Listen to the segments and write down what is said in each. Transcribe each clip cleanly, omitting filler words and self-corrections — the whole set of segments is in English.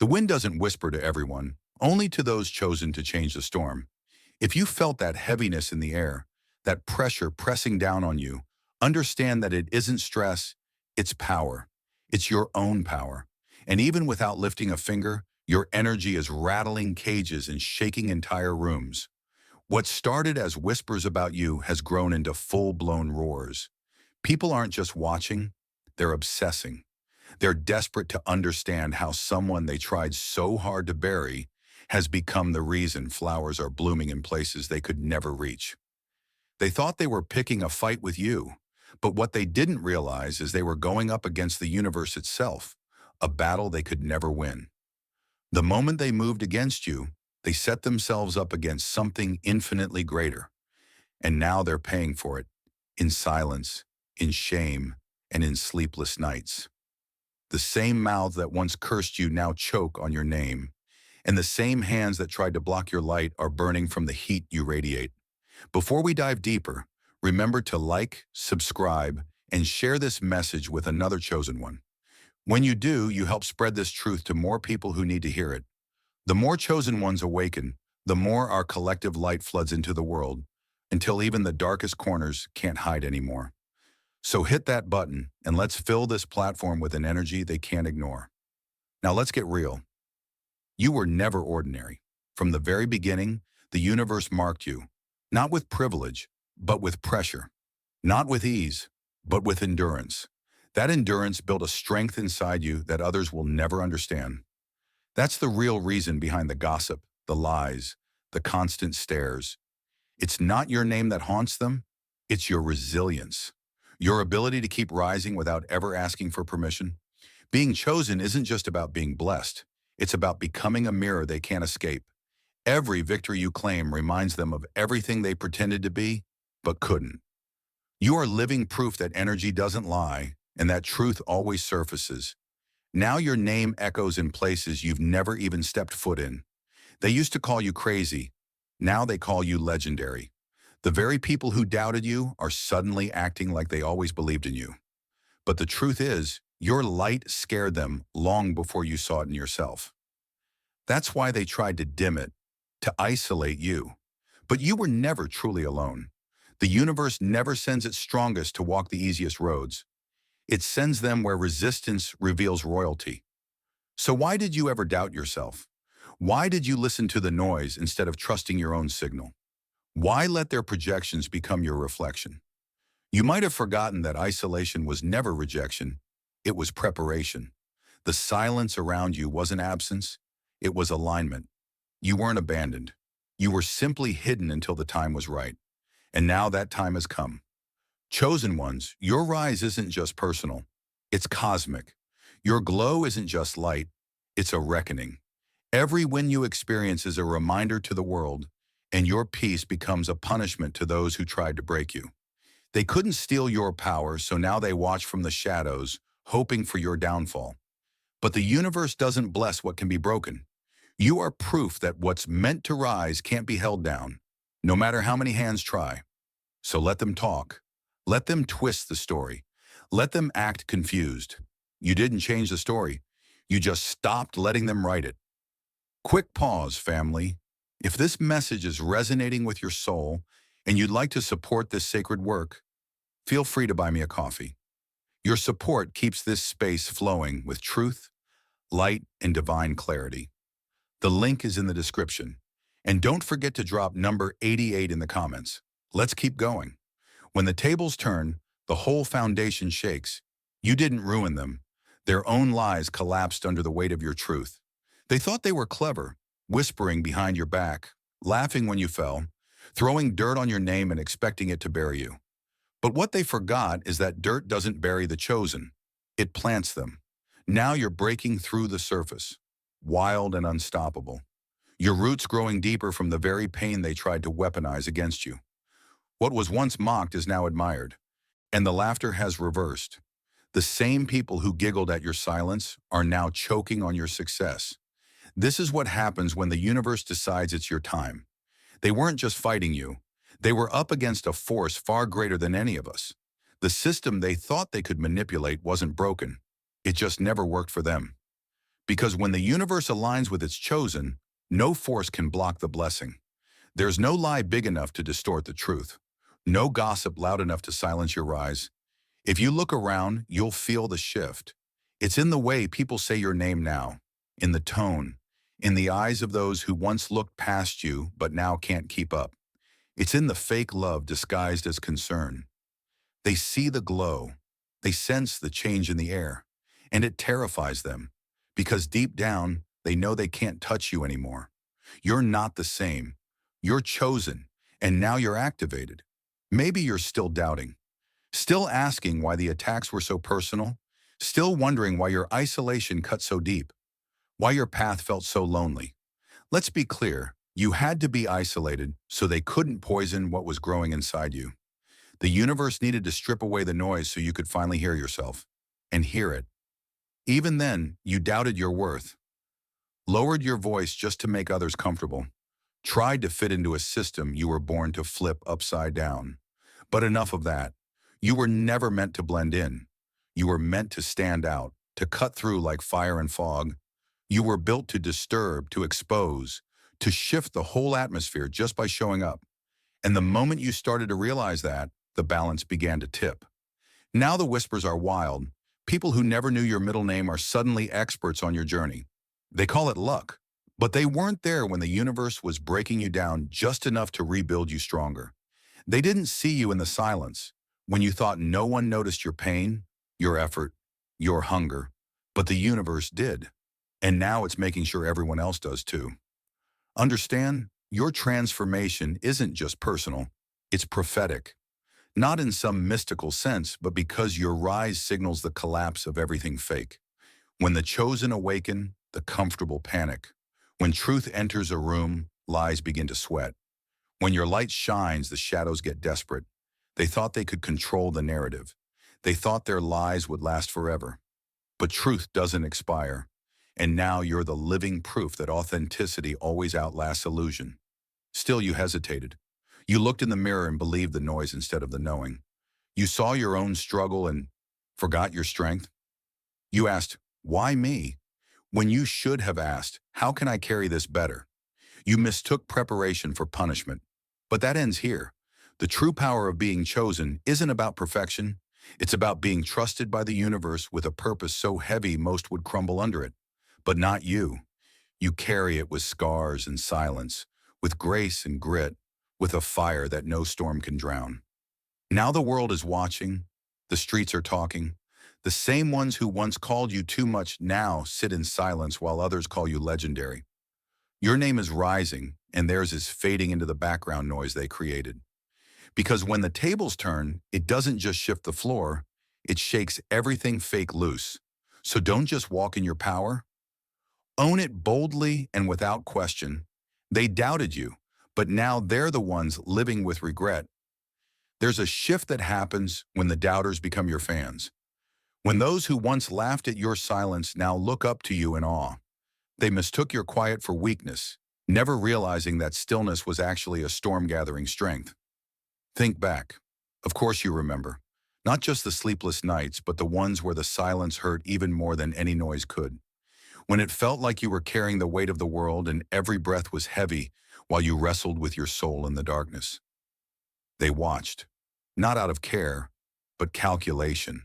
The wind doesn't whisper to everyone, only to those chosen to change the storm. If you felt that heaviness in the air, that pressure pressing down on you, understand that it isn't stress, it's power. It's your own power. And even without lifting a finger, your energy is rattling cages and shaking entire rooms. What started as whispers about you has grown into full-blown roars. People aren't just watching, they're obsessing. They're desperate to understand how someone they tried so hard to bury has become the reason flowers are blooming in places they could never reach. They thought they were picking a fight with you, but what they didn't realize is they were going up against the universe itself, a battle they could never win. The moment they moved against you, they set themselves up against something infinitely greater, and now they're paying for it, in silence, in shame, and in sleepless nights. The same mouths that once cursed you now choke on your name, and the same hands that tried to block your light are burning from the heat you radiate. Before we dive deeper, remember to like, subscribe, and share this message with another chosen one. When you do, you help spread this truth to more people who need to hear it. The more chosen ones awaken, the more our collective light floods into the world, until even the darkest corners can't hide anymore. So hit that button and let's fill this platform with an energy they can't ignore. Now let's get real. You were never ordinary. From the very beginning, the universe marked you, not with privilege, but with pressure. Not with ease, but with endurance. That endurance built a strength inside you that others will never understand. That's the real reason behind the gossip, the lies, the constant stares. It's not your name that haunts them, it's your resilience. Your ability to keep rising without ever asking for permission. Being chosen isn't just about being blessed. It's about becoming a mirror they can't escape. Every victory you claim reminds them of everything they pretended to be, but couldn't. You are living proof that energy doesn't lie and that truth always surfaces. Now your name echoes in places you've never even stepped foot in. They used to call you crazy. Now they call you legendary. The very people who doubted you are suddenly acting like they always believed in you. But the truth is, your light scared them long before you saw it in yourself. That's why they tried to dim it, to isolate you. But you were never truly alone. The universe never sends its strongest to walk the easiest roads. It sends them where resistance reveals royalty. So why did you ever doubt yourself? Why did you listen to the noise instead of trusting your own signal? Why let their projections become your reflection? You might have forgotten that isolation was never rejection, it was preparation. The silence around you wasn't absence, it was alignment. You weren't abandoned. You were simply hidden until the time was right. And now that time has come. Chosen ones, your rise isn't just personal, it's cosmic. Your glow isn't just light, it's a reckoning. Every win you experience is a reminder to the world, and your peace becomes a punishment to those who tried to break you. They couldn't steal your power, so now they watch from the shadows, hoping for your downfall. But the universe doesn't bless what can be broken. You are proof that what's meant to rise can't be held down, no matter how many hands try. So let them talk. Let them twist the story. Let them act confused. You didn't change the story. You just stopped letting them write it. Quick pause, family. If this message is resonating with your soul and you'd like to support this sacred work, feel free to buy me a coffee. Your support keeps this space flowing with truth, light, and divine clarity. The link is in the description. And don't forget to drop number 88 in the comments. Let's keep going. When the tables turn, the whole foundation shakes. You didn't ruin them. Their own lies collapsed under the weight of your truth. They thought they were clever, whispering behind your back, laughing when you fell, throwing dirt on your name and expecting it to bury you. But what they forgot is that dirt doesn't bury the chosen. It plants them. Now you're breaking through the surface, wild and unstoppable. Your roots growing deeper from the very pain they tried to weaponize against you. What was once mocked is now admired, and the laughter has reversed. The same people who giggled at your silence are now choking on your success. This is what happens when the universe decides it's your time. They weren't just fighting you. They were up against a force far greater than any of us. The system they thought they could manipulate wasn't broken. It just never worked for them. Because when the universe aligns with its chosen, no force can block the blessing. There's no lie big enough to distort the truth. No gossip loud enough to silence your rise. If you look around, you'll feel the shift. It's in the way people say your name now, in the tone, in the eyes of those who once looked past you but now can't keep up. It's in the fake love disguised as concern. They see the glow. They sense the change in the air. And it terrifies them. Because deep down, they know they can't touch you anymore. You're not the same. You're chosen. And now you're activated. Maybe you're still doubting. Still asking why the attacks were so personal. Still wondering why your isolation cut so deep. Why your path felt so lonely. Let's be clear. You had to be isolated so they couldn't poison what was growing inside you. The universe needed to strip away the noise so you could finally hear yourself. And hear it. Even then, you doubted your worth. Lowered your voice just to make others comfortable. Tried to fit into a system you were born to flip upside down. But enough of that. You were never meant to blend in. You were meant to stand out, to cut through like fire and fog. You were built to disturb, to expose, to shift the whole atmosphere just by showing up. And the moment you started to realize that, the balance began to tip. Now the whispers are wild. People who never knew your middle name are suddenly experts on your journey. They call it luck. But they weren't there when the universe was breaking you down just enough to rebuild you stronger. They didn't see you in the silence, when you thought no one noticed your pain, your effort, your hunger. But the universe did. And now it's making sure everyone else does too. Understand, your transformation isn't just personal, it's prophetic. Not in some mystical sense, but because your rise signals the collapse of everything fake. When the chosen awaken, the comfortable panic. When truth enters a room, lies begin to sweat. When your light shines, the shadows get desperate. They thought they could control the narrative. They thought their lies would last forever. But truth doesn't expire. And now you're the living proof that authenticity always outlasts illusion. Still you hesitated. You looked in the mirror and believed the noise instead of the knowing. You saw your own struggle and forgot your strength. You asked, why me? When you should have asked, how can I carry this better? You mistook preparation for punishment. But that ends here. The true power of being chosen isn't about perfection. It's about being trusted by the universe with a purpose so heavy most would crumble under it. But not you. You carry it with scars and silence, with grace and grit, with a fire that no storm can drown. Now the world is watching. The streets are talking. The same ones who once called you too much now sit in silence while others call you legendary. Your name is rising, and theirs is fading into the background noise they created. Because when the tables turn, it doesn't just shift the floor, it shakes everything fake loose. So don't just walk in your power. Own it boldly and without question. They doubted you, but now they're the ones living with regret. There's a shift that happens when the doubters become your fans. When those who once laughed at your silence now look up to you in awe. They mistook your quiet for weakness, never realizing that stillness was actually a storm gathering strength. Think back. Of course you remember. Not just the sleepless nights, but the ones where the silence hurt even more than any noise could. When it felt like you were carrying the weight of the world and every breath was heavy while you wrestled with your soul in the darkness. They watched, not out of care, but calculation.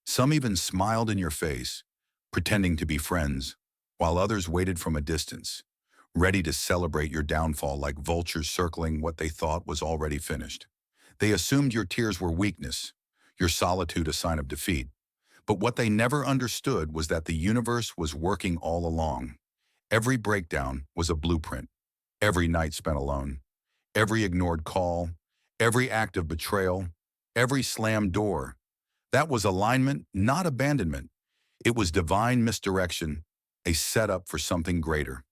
Some even smiled in your face, pretending to be friends, while others waited from a distance, ready to celebrate your downfall like vultures circling what they thought was already finished. They assumed your tears were weakness, your solitude a sign of defeat. But what they never understood was that the universe was working all along. Every breakdown was a blueprint. Every night spent alone. Every ignored call. Every act of betrayal. Every slammed door. That was alignment, not abandonment. It was divine misdirection, a setup for something greater.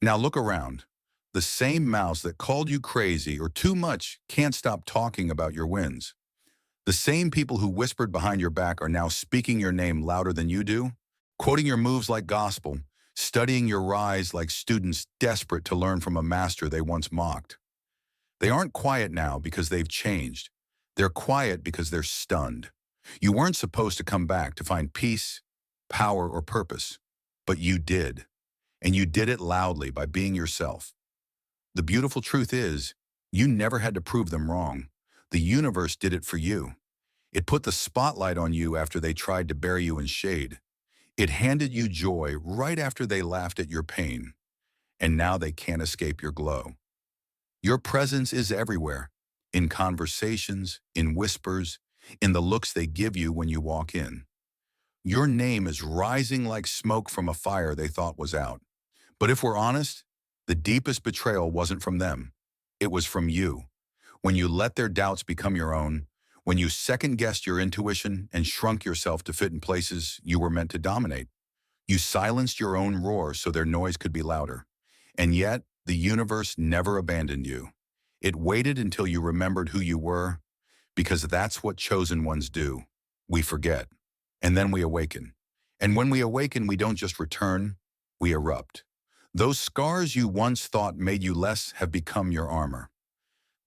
Now look around. The same mouths that called you crazy or too much can't stop talking about your wins. The same people who whispered behind your back are now speaking your name louder than you do, quoting your moves like gospel, studying your rise like students desperate to learn from a master they once mocked. They aren't quiet now because they've changed. They're quiet because they're stunned. You weren't supposed to come back to find peace, power, or purpose. But you did, and you did it loudly by being yourself. The beautiful truth is, you never had to prove them wrong. The universe did it for you. It put the spotlight on you after they tried to bury you in shade. It handed you joy right after they laughed at your pain. And now they can't escape your glow. Your presence is everywhere, in conversations, in whispers, in the looks they give you when you walk in. Your name is rising like smoke from a fire they thought was out. But if we're honest, the deepest betrayal wasn't from them. It was from you. When you let their doubts become your own, when you second-guessed your intuition and shrunk yourself to fit in places you were meant to dominate. You silenced your own roar so their noise could be louder. And yet, the universe never abandoned you. It waited until you remembered who you were, because that's what chosen ones do. We forget, and then we awaken. And when we awaken, we don't just return, we erupt. Those scars you once thought made you less have become your armor.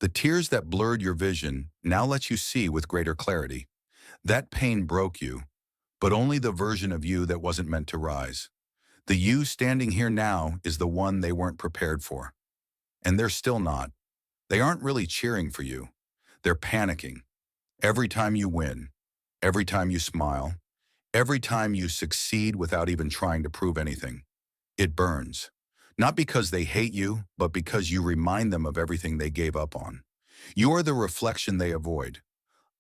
The tears that blurred your vision now let you see with greater clarity. That pain broke you, but only the version of you that wasn't meant to rise. The you standing here now is the one they weren't prepared for. And they're still not. They aren't really cheering for you. They're panicking. Every time you win, every time you smile, every time you succeed without even trying to prove anything, it burns. Not because they hate you, but because you remind them of everything they gave up on. You are the reflection they avoid,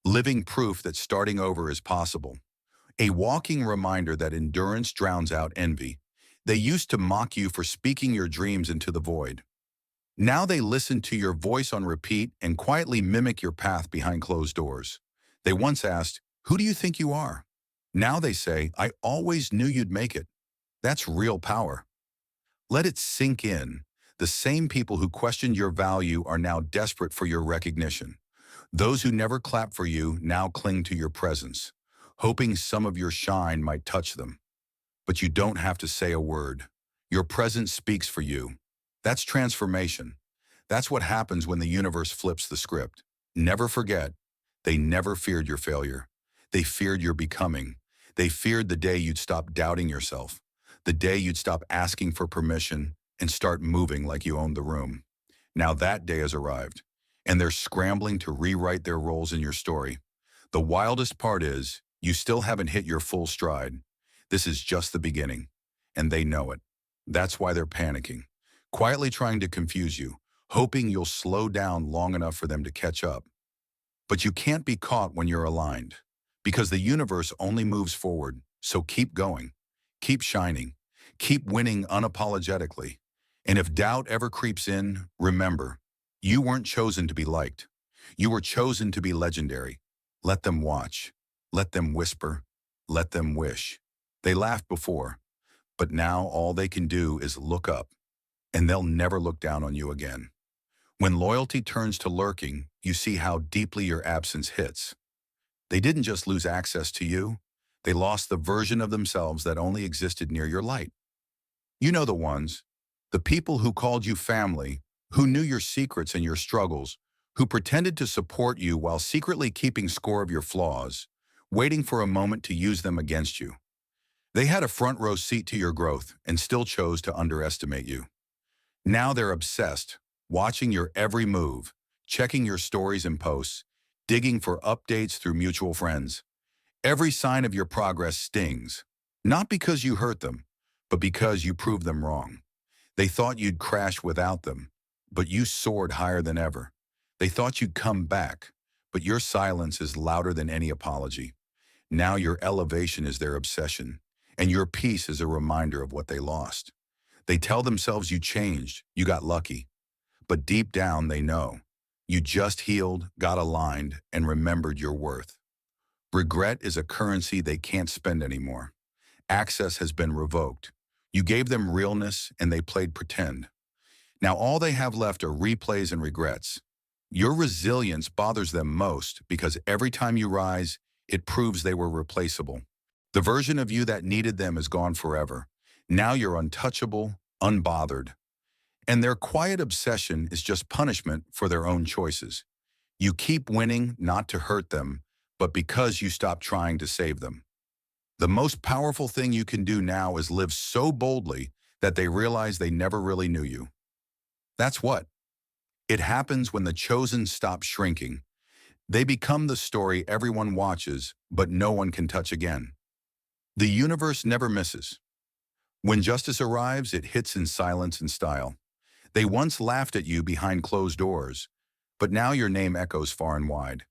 living proof that starting over is possible. A walking reminder that endurance drowns out envy. They used to mock you for speaking your dreams into the void. Now they listen to your voice on repeat and quietly mimic your path behind closed doors. They once asked, "Who do you think you are?" Now they say, "I always knew you'd make it." That's real power. Let it sink in. The same people who questioned your value are now desperate for your recognition. Those who never clapped for you now cling to your presence, hoping some of your shine might touch them. But you don't have to say a word. Your presence speaks for you. That's transformation. That's what happens when the universe flips the script. Never forget, they never feared your failure. They feared your becoming. They feared the day you'd stop doubting yourself, the day you'd stop asking for permission and start moving like you owned the room. Now that day has arrived, and they're scrambling to rewrite their roles in your story. The wildest part is, you still haven't hit your full stride. This is just the beginning, and they know it. That's why they're panicking, quietly trying to confuse you, hoping you'll slow down long enough for them to catch up. But you can't be caught when you're aligned, because the universe only moves forward, so keep going, keep shining, keep winning unapologetically. And if doubt ever creeps in, remember, you weren't chosen to be liked. You were chosen to be legendary. Let them watch, let them whisper, let them wish. They laughed before, but now all they can do is look up, and they'll never look down on you again. When loyalty turns to lurking, you see how deeply your absence hits. They didn't just lose access to you, they lost the version of themselves that only existed near your light. You know the ones, the people who called you family, who knew your secrets and your struggles, who pretended to support you while secretly keeping score of your flaws, waiting for a moment to use them against you. They had a front row seat to your growth and still chose to underestimate you. Now they're obsessed, watching your every move, checking your stories and posts, digging for updates through mutual friends. Every sign of your progress stings, not because you hurt them, but because you proved them wrong. They thought you'd crash without them, but you soared higher than ever. They thought you'd come back, but your silence is louder than any apology. Now your elevation is their obsession, and your peace is a reminder of what they lost. They tell themselves you changed, you got lucky. But deep down they know. You just healed, got aligned, and remembered your worth. Regret is a currency they can't spend anymore. Access has been revoked. You gave them realness and they played pretend. Now all they have left are replays and regrets. Your resilience bothers them most because every time you rise, it proves they were replaceable. The version of you that needed them is gone forever. Now you're untouchable, unbothered. And their quiet obsession is just punishment for their own choices. You keep winning not to hurt them, but because you stopped trying to save them. The most powerful thing you can do now is live so boldly that they realize they never really knew you. That's what. It happens when the chosen stop shrinking. They become the story everyone watches, but no one can touch again. The universe never misses. When justice arrives, it hits in silence and style. They once laughed at you behind closed doors, but now your name echoes far and wide.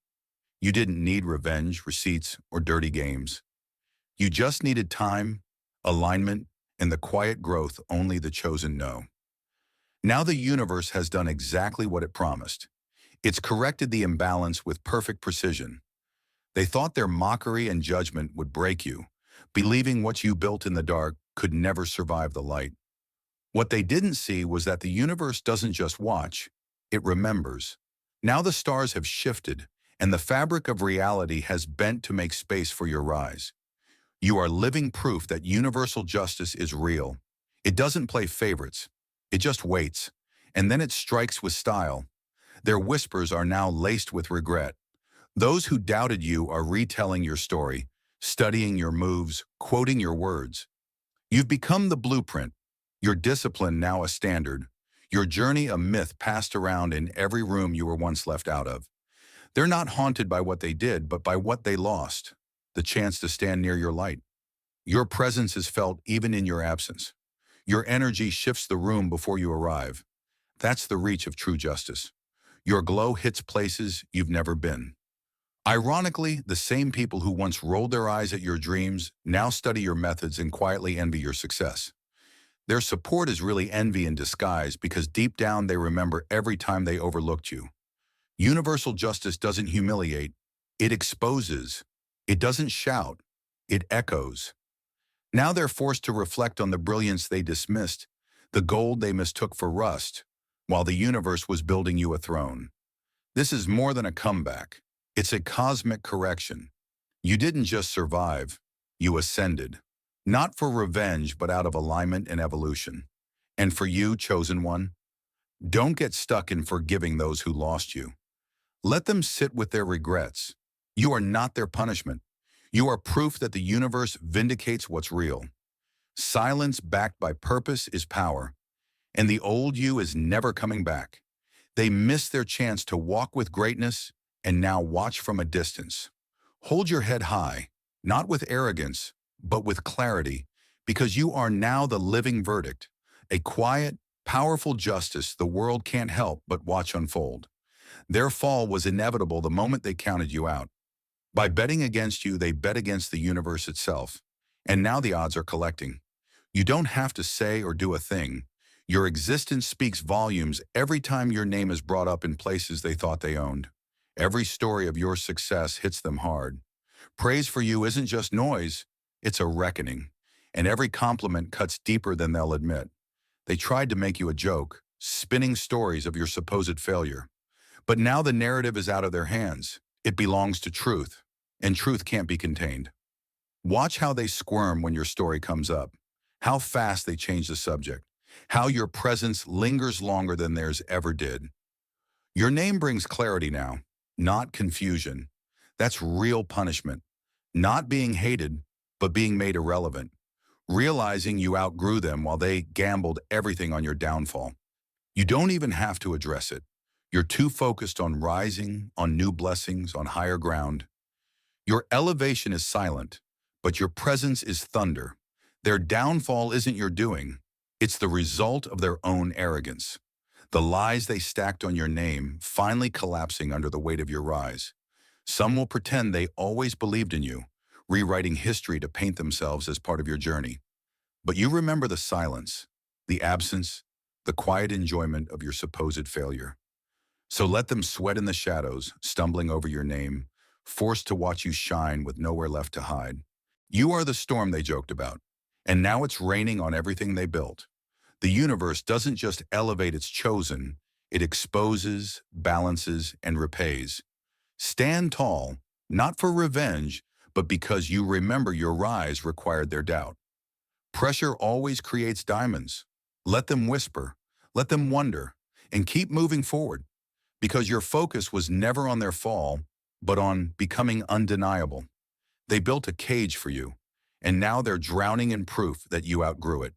You didn't need revenge, receipts, or dirty games. You just needed time, alignment, and the quiet growth only the chosen know. Now the universe has done exactly what it promised. It's corrected the imbalance with perfect precision. They thought their mockery and judgment would break you, believing what you built in the dark could never survive the light. What they didn't see was that the universe doesn't just watch, it remembers. Now the stars have shifted, and the fabric of reality has bent to make space for your rise. You are living proof that universal justice is real. It doesn't play favorites. It just waits, and then it strikes with style. Their whispers are now laced with regret. Those who doubted you are retelling your story, studying your moves, quoting your words. You've become the blueprint, your discipline now a standard, your journey a myth passed around in every room you were once left out of. They're not haunted by what they did, but by what they lost, the chance to stand near your light. Your presence is felt even in your absence. Your energy shifts the room before you arrive. That's the reach of true justice. Your glow hits places you've never been. Ironically, the same people who once rolled their eyes at your dreams now study your methods and quietly envy your success. Their support is really envy in disguise because deep down they remember every time they overlooked you. Universal justice doesn't humiliate, it exposes. It doesn't shout, it echoes. Now they're forced to reflect on the brilliance they dismissed, the gold they mistook for rust, while the universe was building you a throne. This is more than a comeback. It's a cosmic correction. You didn't just survive, you ascended. Not for revenge, but out of alignment and evolution. And for you, chosen one, don't get stuck in forgiving those who lost you. Let them sit with their regrets. You are not their punishment. You are proof that the universe vindicates what's real. Silence backed by purpose is power, and the old you is never coming back. They missed their chance to walk with greatness and now watch from a distance. Hold your head high, not with arrogance, but with clarity, because you are now the living verdict, a quiet, powerful justice the world can't help but watch unfold. Their fall was inevitable the moment they counted you out. By betting against you, they bet against the universe itself. And now the odds are collecting. You don't have to say or do a thing. Your existence speaks volumes every time your name is brought up in places they thought they owned. Every story of your success hits them hard. Praise for you isn't just noise, it's a reckoning. And every compliment cuts deeper than they'll admit. They tried to make you a joke, spinning stories of your supposed failure. But now the narrative is out of their hands. It belongs to truth, and truth can't be contained. Watch how they squirm when your story comes up, how fast they change the subject, how your presence lingers longer than theirs ever did. Your name brings clarity now, not confusion. That's real punishment. Not being hated, but being made irrelevant. Realizing you outgrew them while they gambled everything on your downfall. You don't even have to address it. You're too focused on rising, on new blessings, on higher ground. Your elevation is silent, but your presence is thunder. Their downfall isn't your doing. It's the result of their own arrogance. The lies they stacked on your name finally collapsing under the weight of your rise. Some will pretend they always believed in you, rewriting history to paint themselves as part of your journey. But you remember the silence, the absence, the quiet enjoyment of your supposed failure. So let them sweat in the shadows, stumbling over your name, forced to watch you shine with nowhere left to hide. You are the storm they joked about, and now it's raining on everything they built. The universe doesn't just elevate its chosen, it exposes, balances, and repays. Stand tall, not for revenge, but because you remember your rise required their doubt. Pressure always creates diamonds. Let them whisper, let them wonder, and keep moving forward. Because your focus was never on their fall, but on becoming undeniable. They built a cage for you, and now they're drowning in proof that you outgrew it.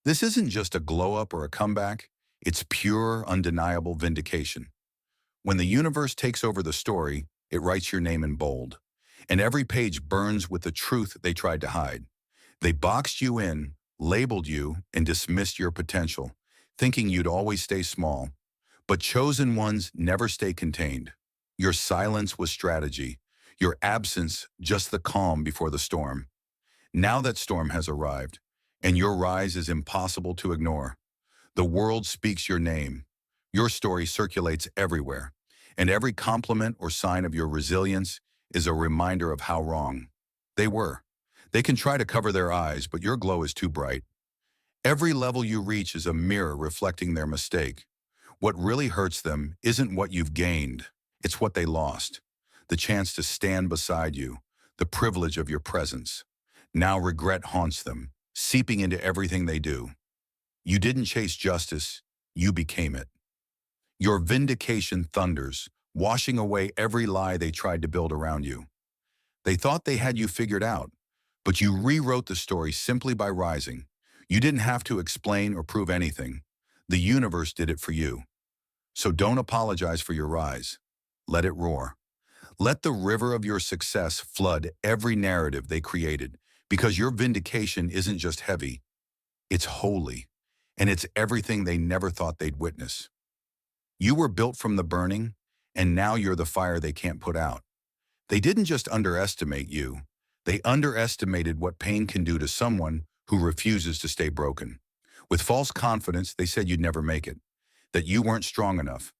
This isn't just a glow-up or a comeback. It's pure, undeniable vindication. When the universe takes over the story, it writes your name in bold, and every page burns with the truth they tried to hide. They boxed you in, labeled you, and dismissed your potential, thinking you'd always stay small. But chosen ones never stay contained. Your silence was strategy, your absence just the calm before the storm. Now that storm has arrived, and your rise is impossible to ignore. The world speaks your name. Your story circulates everywhere, and every compliment or sign of your resilience is a reminder of how wrong they were. They can try to cover their eyes, but your glow is too bright. Every level you reach is a mirror reflecting their mistake. What really hurts them isn't what you've gained, it's what they lost. The chance to stand beside you, the privilege of your presence. Now regret haunts them, seeping into everything they do. You didn't chase justice, you became it. Your vindication thunders, washing away every lie they tried to build around you. They thought they had you figured out, but you rewrote the story simply by rising. You didn't have to explain or prove anything. The universe did it for you. So don't apologize for your rise. Let it roar. Let the river of your success flood every narrative they created, because your vindication isn't just heavy, it's holy, and it's everything they never thought they'd witness. You were built from the burning, and now you're the fire they can't put out. They didn't just underestimate you, they underestimated what pain can do to someone who refuses to stay broken. With false confidence, they said you'd never make it, that you weren't strong enough.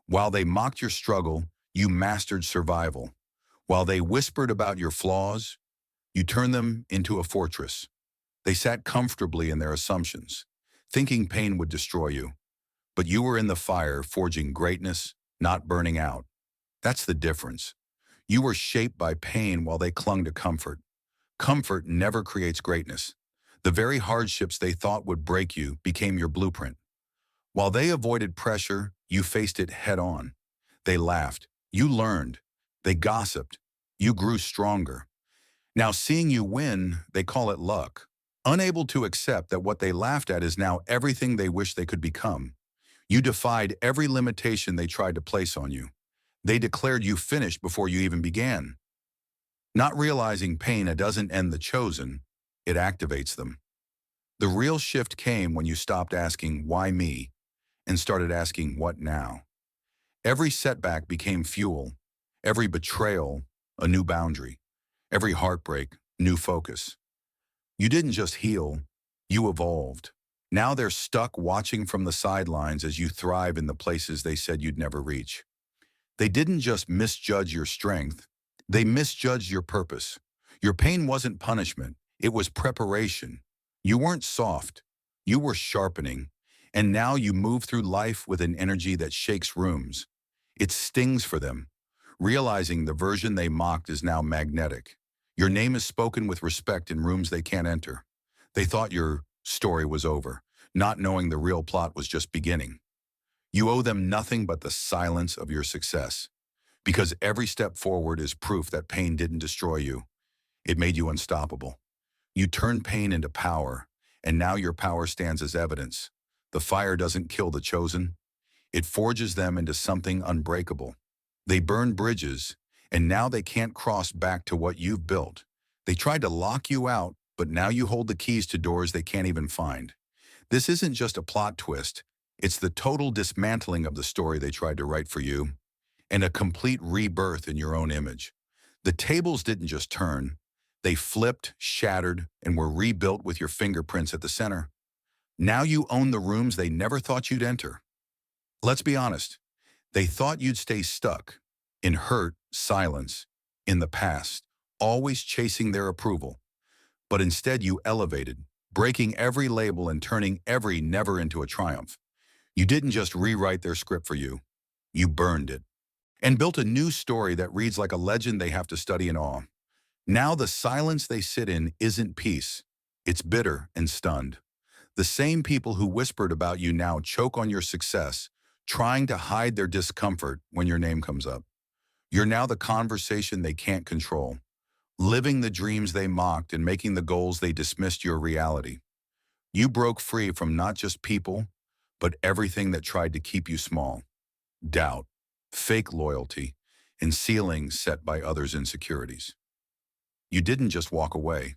While they mocked your struggle, you mastered survival. While they whispered about your flaws, you turned them into a fortress. They sat comfortably in their assumptions, thinking pain would destroy you. But you were in the fire, forging greatness, not burning out. That's the difference. You were shaped by pain while they clung to comfort. Comfort never creates greatness. The very hardships they thought would break you became your blueprint. While they avoided pressure, you faced it head on. They laughed. You learned. They gossiped. You grew stronger. Now, seeing you win, they call it luck. Unable to accept that what they laughed at is now everything they wish they could become. You defied every limitation they tried to place on you. They declared you finished before you even began. Not realizing pain doesn't end the chosen, it activates them. The real shift came when you stopped asking, "Why me?" and started asking, "What now?" Every setback became fuel. Every betrayal, a new boundary. Every heartbreak, new focus. You didn't just heal, you evolved. Now they're stuck watching from the sidelines as you thrive in the places they said you'd never reach. They didn't just misjudge your strength, they misjudged your purpose. Your pain wasn't punishment, it was preparation. You weren't soft, you were sharpening. And now you move through life with an energy that shakes rooms. It stings for them, realizing the version they mocked is now magnetic. Your name is spoken with respect in rooms they can't enter. They thought your story was over, not knowing the real plot was just beginning. You owe them nothing but the silence of your success, because every step forward is proof that pain didn't destroy you. It made you unstoppable. You turned pain into power, and now your power stands as evidence. The fire doesn't kill the chosen. It forges them into something unbreakable. They burn bridges, and now they can't cross back to what you've built. They tried to lock you out, but now you hold the keys to doors they can't even find. This isn't just a plot twist. It's the total dismantling of the story they tried to write for you, and a complete rebirth in your own image. The tables didn't just turn. They flipped, shattered, and were rebuilt with your fingerprints at the center. Now you own the rooms they never thought you'd enter. Let's be honest. They thought you'd stay stuck in hurt, silence, in the past, always chasing their approval. But instead you elevated, breaking every label and turning every never into a triumph. You didn't just rewrite their script for you. You burned it and built a new story that reads like a legend they have to study in awe. Now the silence they sit in isn't peace. It's bitter and stunned. The same people who whispered about you now choke on your success, trying to hide their discomfort when your name comes up. You're now the conversation they can't control. living the dreams they mocked and making the goals they dismissed your reality. You broke free from not just people, but everything that tried to keep you small. Doubt, fake loyalty, and ceilings set by others' insecurities. You didn't just walk away.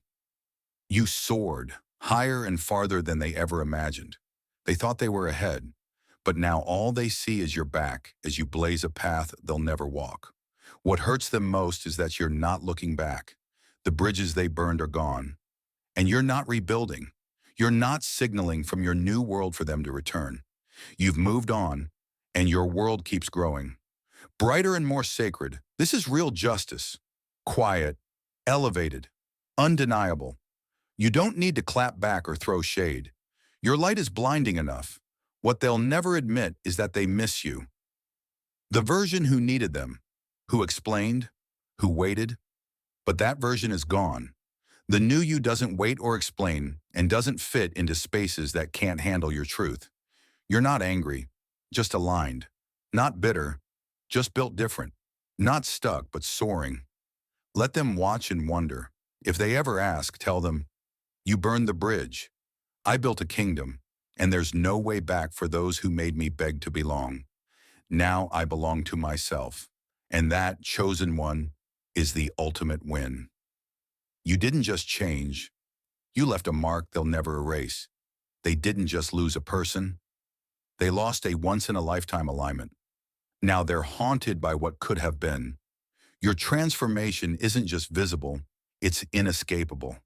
You soared, higher and farther than they ever imagined. They thought they were ahead, but now all they see is your back as you blaze a path they'll never walk. What hurts them most is that you're not looking back. The bridges they burned are gone, and you're not rebuilding. You're not signaling from your new world for them to return. You've moved on, and your world keeps growing. Brighter and more sacred, this is real justice. Quiet, elevated, undeniable. You don't need to clap back or throw shade. Your light is blinding enough. What they'll never admit is that they miss you. The version who needed them, who explained, who waited, but that version is gone. The new you doesn't wait or explain and doesn't fit into spaces that can't handle your truth. You're not angry, just aligned. Not bitter, just built different. Not stuck, but soaring. Let them watch and wonder. If they ever ask, tell them, you burned the bridge. I built a kingdom, and there's no way back for those who made me beg to belong. Now I belong to myself, and that chosen one is the ultimate win. You didn't just change. You left a mark they'll never erase. They didn't just lose a person. They lost a once-in-a-lifetime alignment. Now they're haunted by what could have been. Your transformation isn't just visible, it's inescapable.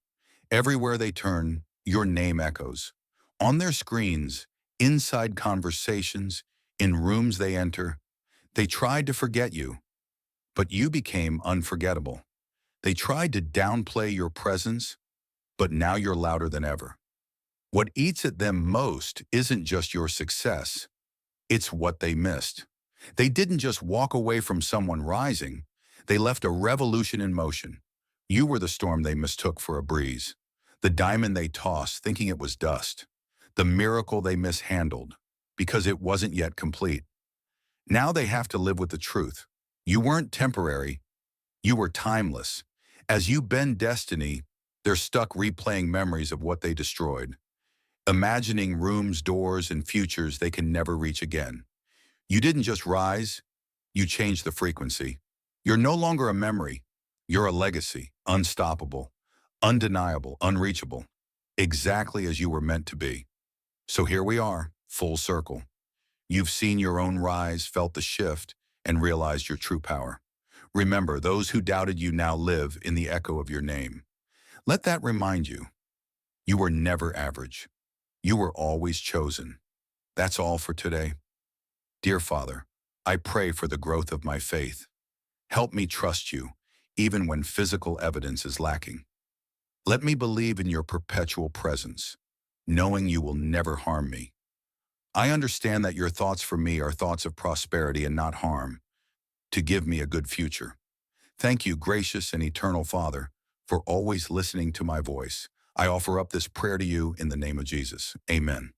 Everywhere they turn, your name echoes. On their screens, inside conversations, in rooms they enter. They tried to forget you, but you became unforgettable. They tried to downplay your presence, but now you're louder than ever. What eats at them most isn't just your success, it's what they missed. They didn't just walk away from someone rising, they left a revolution in motion. You were the storm they mistook for a breeze, the diamond they tossed thinking it was dust, the miracle they mishandled because it wasn't yet complete. Now they have to live with the truth. You weren't temporary, you were timeless. As you bend destiny, they're stuck replaying memories of what they destroyed, imagining rooms, doors, and futures they can never reach again. You didn't just rise, you changed the frequency. You're no longer a memory, you're a legacy, unstoppable, undeniable, unreachable, exactly as you were meant to be. So here we are, full circle. You've seen your own rise, felt the shift, and realized your true power. Remember, those who doubted you now live in the echo of your name. Let that remind you, you were never average. You were always chosen. That's all for today. Dear Father, I pray for the growth of my faith. Help me trust you, even when physical evidence is lacking. Let me believe in your perpetual presence, knowing you will never harm me. I understand that your thoughts for me are thoughts of prosperity and not harm, to give me a good future. Thank you, gracious and eternal Father, for always listening to my voice. I offer up this prayer to you in the name of Jesus. Amen.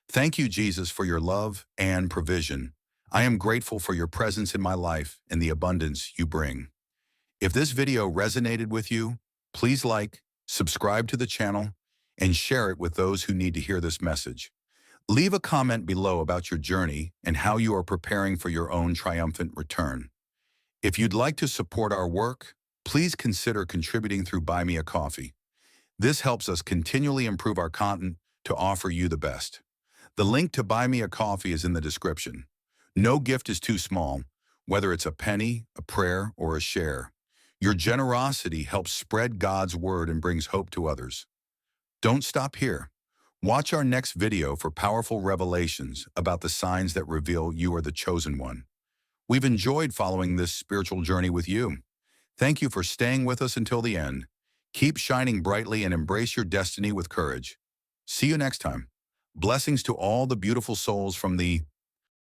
Thank you, Jesus, for your love and provision. I am grateful for your presence in my life and the abundance you bring. If this video resonated with you, please like, subscribe to the channel, and share it with those who need to hear this message. Leave a comment below about your journey and how you are preparing for your own triumphant return. If you'd like to support our work, please consider contributing through Buy Me a Coffee. This helps us continually improve our content to offer you the best. The link to Buy Me a Coffee is in the description. No gift is too small, whether it's a penny, a prayer, or a share. Your generosity helps spread God's word and brings hope to others. Don't stop here. Watch our next video for powerful revelations about the signs that reveal you are the chosen one. We've enjoyed following this spiritual journey with you. Thank you for staying with us until the end. Keep shining brightly and embrace your destiny with courage. See you next time. Blessings to all the beautiful souls from the